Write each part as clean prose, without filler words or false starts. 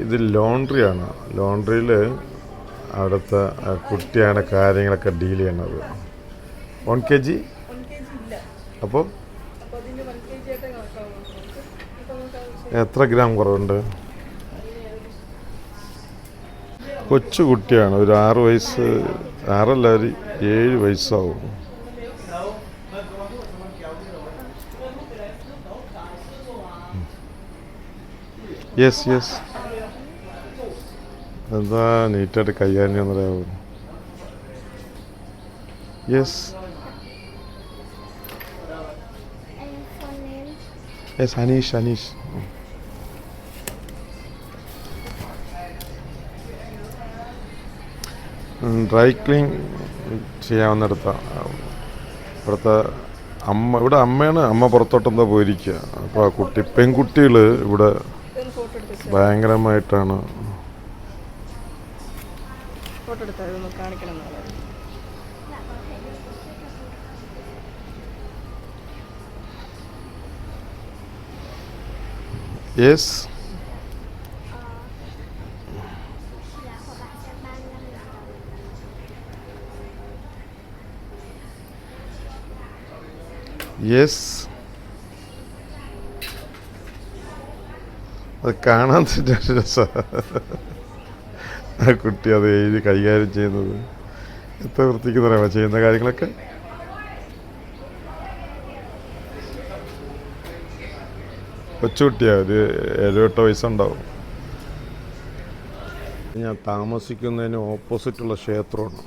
ഇത് ലോണ്ട്രിയാണ്. ലോണ്ട്രിയിൽ അവിടുത്തെ കുട്ടിയാണ് കാര്യങ്ങളൊക്കെ ഡീൽ ചെയ്യണത്. 1 kg അപ്പോൾ എത്ര ഗ്രാം കുറവുണ്ട്? കൊച്ചു കുട്ടിയാണ്, ഒരു 6 വയസ്സ്, 6 ഒരു 7 വയസ്സാവും. യെസ് എന്താ നീറ്റായിട്ട് കൈകാര്യം എന്നറിയാവും. യെസ് അനീഷ്. ഡ്രൈ ക്ലീൻ ചെയ്യാവുന്നിടത്ത ഇവിടുത്തെ ഇവിടെ അമ്മ പുറത്തോട്ടെന്താ പോയിരിക്കുക. അപ്പോൾ പെൺകുട്ടികൾ ഇവിടെ ഭയങ്കരമായിട്ടാണ്. യെസ് അത് കാണാൻ തന്നെ രസമാണ്. ആ കുട്ടി അത് എഴുതി കൈകാര്യം ചെയ്യുന്നത് എത്ര വൃത്തിക്ക് പറയാമോ ചെയ്യുന്ന കാര്യങ്ങളൊക്കെ. കൊച്ചുകുട്ടിയാണ്, ഒരു 7-8 വയസ്സുണ്ടാവും. ഞാൻ താമസിക്കുന്നതിന് ഓപ്പോസിറ്റുള്ള ക്ഷേത്രമാണ്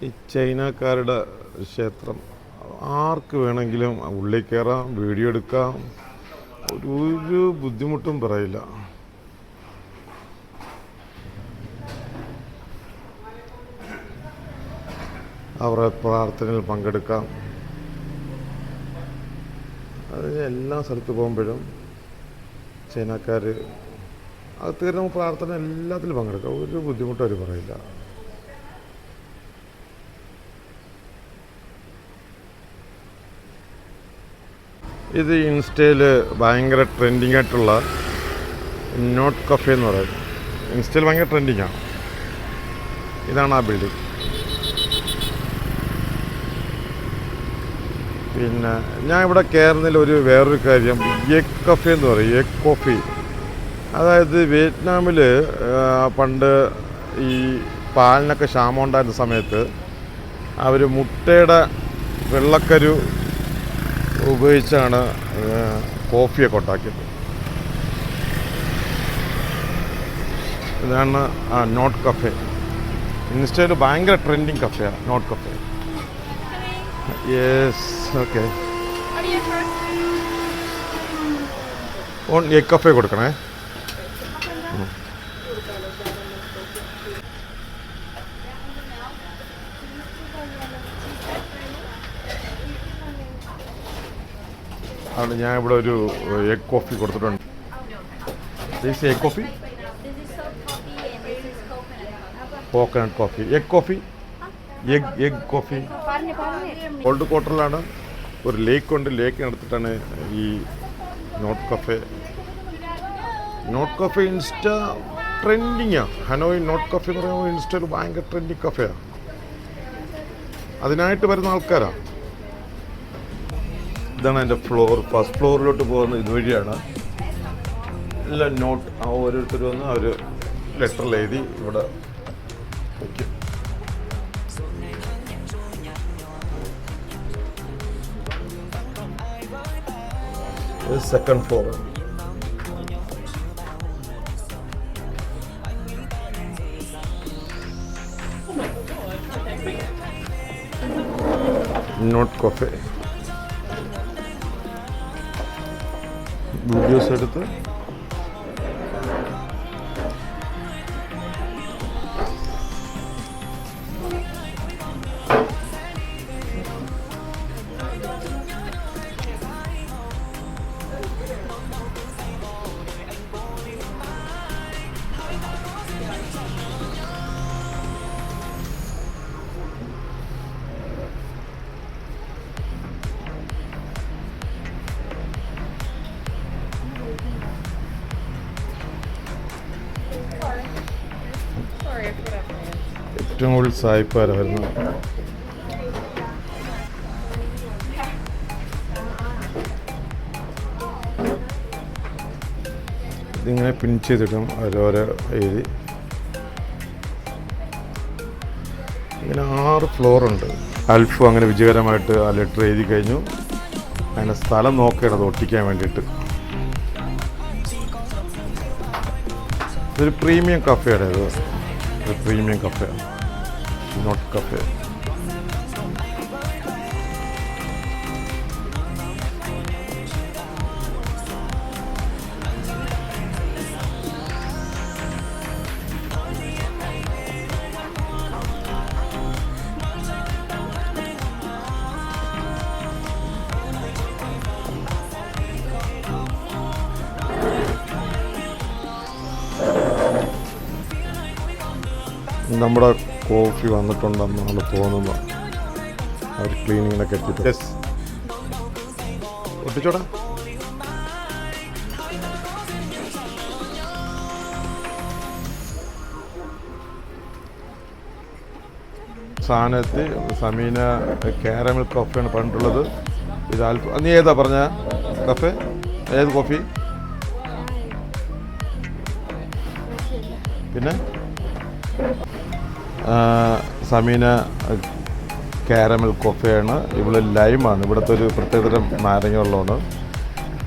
ഈ ചൈനക്കാരുടെ ക്ഷേത്രം. ആർക്ക് വേണമെങ്കിലും ഉള്ളിൽ കയറാം, വീഡിയോ എടുക്കാം, ഒരു ബുദ്ധിമുട്ടും പറയില്ല. അവരുടെ പ്രാർത്ഥനയിൽ പങ്കെടുക്കാം. അതിന് എല്ലാ സ്ഥലത്ത് പോകുമ്പോഴും ചൈനക്കാർ അത് തീർന്ന പ്രാർത്ഥന എല്ലാത്തിലും പങ്കെടുക്കാം, ഒരു ബുദ്ധിമുട്ടും അവർ പറയില്ല. ഇത് ഇൻസ്റ്റയിൽ ഭയങ്കര ട്രെൻഡിങ് ആയിട്ടുള്ള നോട്ട് കഫേ എന്ന് പറയുന്നത്. ഇൻസ്റ്റയിൽ ഭയങ്കര ട്രെൻഡിങ്ങാണ്. ഇതാണ് ആ ബിൽഡിംഗ്. പിന്നെ ഞാൻ ഇവിടെ കയറുന്നതിൽ വേറൊരു കാര്യം, എഗ് കഫേ എന്ന് പറയും, എഗ് കോഫി. അതായത് വിയറ്റ്നാമിൽ പണ്ട് ഈ പാലിനൊക്കെ ക്ഷാമം ഉണ്ടായിരുന്ന സമയത്ത് അവർ മുട്ടയുടെ വെള്ളക്കരു ഉപയോഗിച്ചാണ് കോഫിയൊക്കെ ഉണ്ടാക്കിയത്. ഇതാണ് നോട്ട് കഫേ. ഇൻസ്റ്റയിൽ ഭയങ്കര ട്രെൻഡിങ് കഫേയാണ് Note Cafe. Yes okay. Egg cafe കൊടുക്കണേ. ആണ് ഞാൻ ഇവിടെ ഒരു എഗ് കോഫി കൊടുത്തിട്ടുണ്ട്. This egg coffee, coconut coffee, egg coffee, egg coffee. Old ക്വാർട്ടറിലാണ് ഒരു ലേക്ക് ഉണ്ട്. ലേക്കിനടുത്തിട്ടാണ് ഈ Note Cafe. Note Cafe insta ട്രെൻഡിങ്ങാണ്. ഹനോയ് നോട്ട് കഫേ എന്ന് പറയുമ്പോൾ ഇൻസ്റ്റയിൽ ഭയങ്കര ട്രെൻഡിങ് കഫേയാണ്. അതിനായിട്ട് വരുന്ന ആൾക്കാരാണ്. ഇതാണ് എൻ്റെ ഫ്ലോർ. ഫസ്റ്റ് ഫ്ലോറിലോട്ട് പോകുന്നത് ഇതുവഴിയാണ്. എല്ലാം നോട്ട് ഓരോരുത്തർ വന്ന് അവർ ലെറ്ററിൽ എഴുതി ഇവിടെ വയ്ക്കും. Second floor. Note cafe. Videos എടുത്ത് ഏറ്റവും കൂടുതൽ സായിപ്പാരാണ് വരുന്നത്. ഇതിങ്ങനെ പിൻ ചെയ്തിട്ടും ഓരോരോ എഴുതി. ഇങ്ങനെ 6 ഫ്ലോറുണ്ട്. അൽഫു അങ്ങനെ വിജയകരമായിട്ട് ആ ലെറ്റർ എഴുതി കഴിഞ്ഞു. അങ്ങനെ സ്ഥലം നോക്കേണ്ടത് ഒട്ടിക്കാൻ വേണ്ടിയിട്ട്. ഇതൊരു പ്രീമിയം കഫേയാണ്. ഇത് ഒരു പ്രീമിയം കഫേ, നോട്ട് കഫേ. നമ്മുടെ കോഫി വന്നിട്ടുണ്ടെന്നാണ് തോന്നുന്നത്. അവർ ക്ലീനിങ്ങിനൊക്കെ എത്തിയിട്ട് ഒട്ടിച്ചോടാ. സാധനത്ത് സമീന കാരമൽ കോഫിയാണ് പറഞ്ഞിട്ടുള്ളത്. ഇത് നീ ഏതാ പറഞ്ഞ കഫേ? ഏത് കോഫി? പിന്നെ സമീന കാരമൽ കോഫയാണ്. ഇവിടെ ലൈമാണ്, ഇവിടുത്തെ ഒരു പ്രത്യേകതരം നാരങ്ങ വെള്ളമാണ്.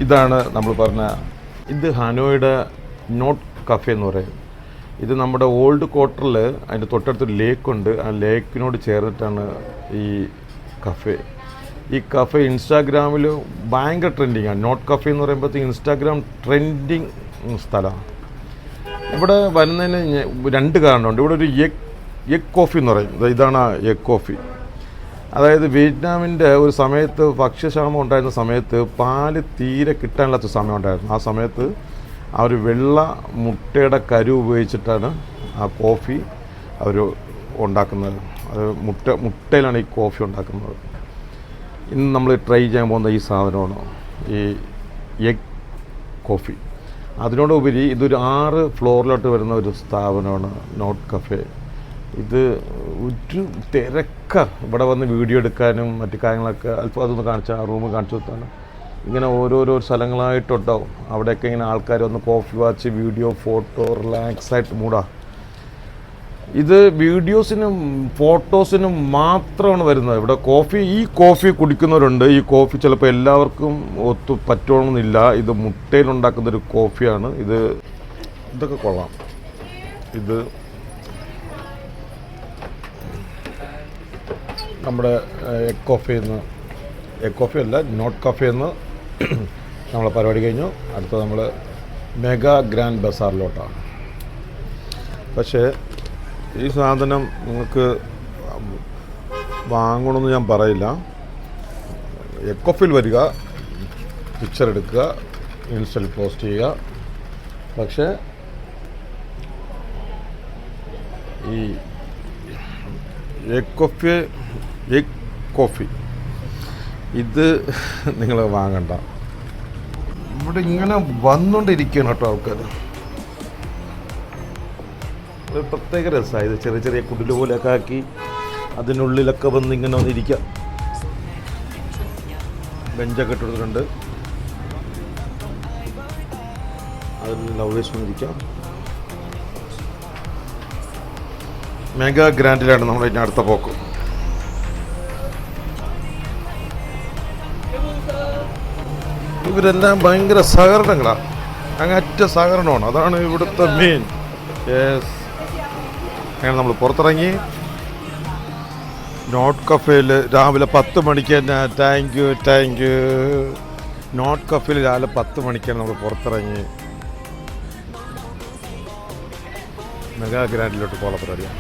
ഇതാണ് നമ്മൾ പറഞ്ഞ, ഇത് ഹനോയുടെ നോട്ട് കഫേ എന്ന് പറയും. ഇത് നമ്മുടെ ഓൾഡ് ക്വാർട്ടറിൽ അതിൻ്റെ തൊട്ടടുത്തൊരു ലേക്കുണ്ട്. ആ ലേക്കിനോട് ചേർന്നിട്ടാണ് ഈ കഫേ. ഈ കഫേ ഇൻസ്റ്റാഗ്രാമിൽ ഭയങ്കര ട്രെൻഡിങ്ങാണ്. നോട്ട് കഫേ എന്ന് പറയുമ്പോഴത്തേക്ക് ഇൻസ്റ്റാഗ്രാം ട്രെൻഡിങ് സ്ഥലമാണ്. ഇവിടെ വരുന്നതിന് 2 കാരണമുണ്ട്. ഇവിടെ ഒരു എഗ് കോഫി എന്ന് പറയും. ഇതാണ് എഗ് കോഫി. അതായത് വിയറ്റ്നാമിൻ്റെ ഒരു സമയത്ത് ഭക്ഷ്യക്ഷാമം ഉണ്ടായിരുന്ന സമയത്ത് പാല് തീരെ കിട്ടാനില്ലാത്ത സമയം ഉണ്ടായിരുന്നു. ആ സമയത്ത് ആ ഒരു വെള്ള മുട്ടയുടെ കരു ഉപയോഗിച്ചിട്ടാണ് ആ കോഫി അവർ ഉണ്ടാക്കുന്നത്. അത് മുട്ടയിലാണ് ഈ കോഫി ഉണ്ടാക്കുന്നത്. ഇന്ന് നമ്മൾ ട്രൈ ചെയ്യാൻ പോകുന്ന ഈ സാധനമാണ് ഈ എഗ് കോഫി. അതിനോടുപരി ഇതൊരു 6 ഫ്ലോറിലോട്ട് വരുന്ന ഒരു സ്ഥാപനമാണ് നോട്ട് കഫേ. ഇത് ഒരു തിരക്കാണ്. ഇവിടെ വന്ന് വീഡിയോ എടുക്കാനും മറ്റു കാര്യങ്ങളൊക്കെ അല്പം അതൊന്ന് കാണിച്ചാൽ ആ റൂം കാണിച്ചു കൊടുത്താണ്. ഇങ്ങനെ ഓരോരോ സ്ഥലങ്ങളായിട്ടുണ്ടാവും. അവിടെയൊക്കെ ഇങ്ങനെ ആൾക്കാർ വന്ന് കോഫി വാച്ച്, വീഡിയോ, ഫോട്ടോ, റിലാക്സായിട്ട് മൂടാ. ഇത് വീഡിയോസിനും ഫോട്ടോസിനും മാത്രമാണ് വരുന്നത്. ഇവിടെ ഈ കോഫി കുടിക്കുന്നവരുണ്ട്. ഈ കോഫി ചിലപ്പോൾ എല്ലാവർക്കും ഒത്തു പറ്റണമെന്നില്ല. ഇത് മുട്ടയിലുണ്ടാക്കുന്നൊരു കോഫിയാണ്. ഇതൊക്കെ കൊള്ളാം. ഇത് നമ്മുടെ എഗ് കോഫി അല്ല, നോട്ട് കഫേ എന്ന് നമ്മളെ പരിപാടി കഴിഞ്ഞു. അടുത്ത നമ്മൾ മെഗാ ഗ്രാൻഡ് ബസാറിലോട്ടാണ്. പക്ഷേ ഈ സാധനം നിങ്ങൾക്ക് വാങ്ങണമെന്ന് ഞാൻ പറയില്ല. എഗ് കോഫിയിൽ വരിക, പിക്ചർ എടുക്കുക, ഇൻസ്റ്റയിൽ പോസ്റ്റ് ചെയ്യുക. പക്ഷേ ഈ എഗ് കോഫി ഇത് നിങ്ങൾ വാങ്ങണ്ട. ഇവിടെ ഇങ്ങനെ വന്നുകൊണ്ടിരിക്കുകയാണ് കേട്ടോ ആൾക്കാർ. ഒരു പ്രത്യേക രസമാണ് ഇത്. ചെറിയ ചെറിയ കുടിൽ പോലെയൊക്കെ ആക്കി അതിനുള്ളിലൊക്കെ വന്ന് ഇങ്ങനെ വന്നിരിക്കാം. ബെഞ്ചൊക്കെ ഇട്ടിട്ടുണ്ട്. അതിൽ ലവേഴ്സ് വന്നിരിക്കാം. മെഗാ ഗ്രാൻഡിലാണ് നമ്മൾ ഇതിൻ്റെ അടുത്ത പോക്ക്. ഇവരെല്ലാം ഭയങ്കര സഹകരണങ്ങളാണ്. അങ്ങറ്റ സഹകരണമാണ്. അതാണ് ഇവിടുത്തെ മെയിൻ. യെസ്. അങ്ങനെ നമ്മൾ പുറത്തിറങ്ങി നോട്ട് കഫേയിൽ രാവിലെ 10 മണിക്ക് തന്നെ. Thank you. നോട്ട് കഫേയിൽ രാവിലെ 10 മണിക്കാണ് നമ്മൾ പുറത്തിറങ്ങി മെഗാ ഗ്രാൻഡിലോട്ട് പോകാൻ പരിപാടിയാണ്.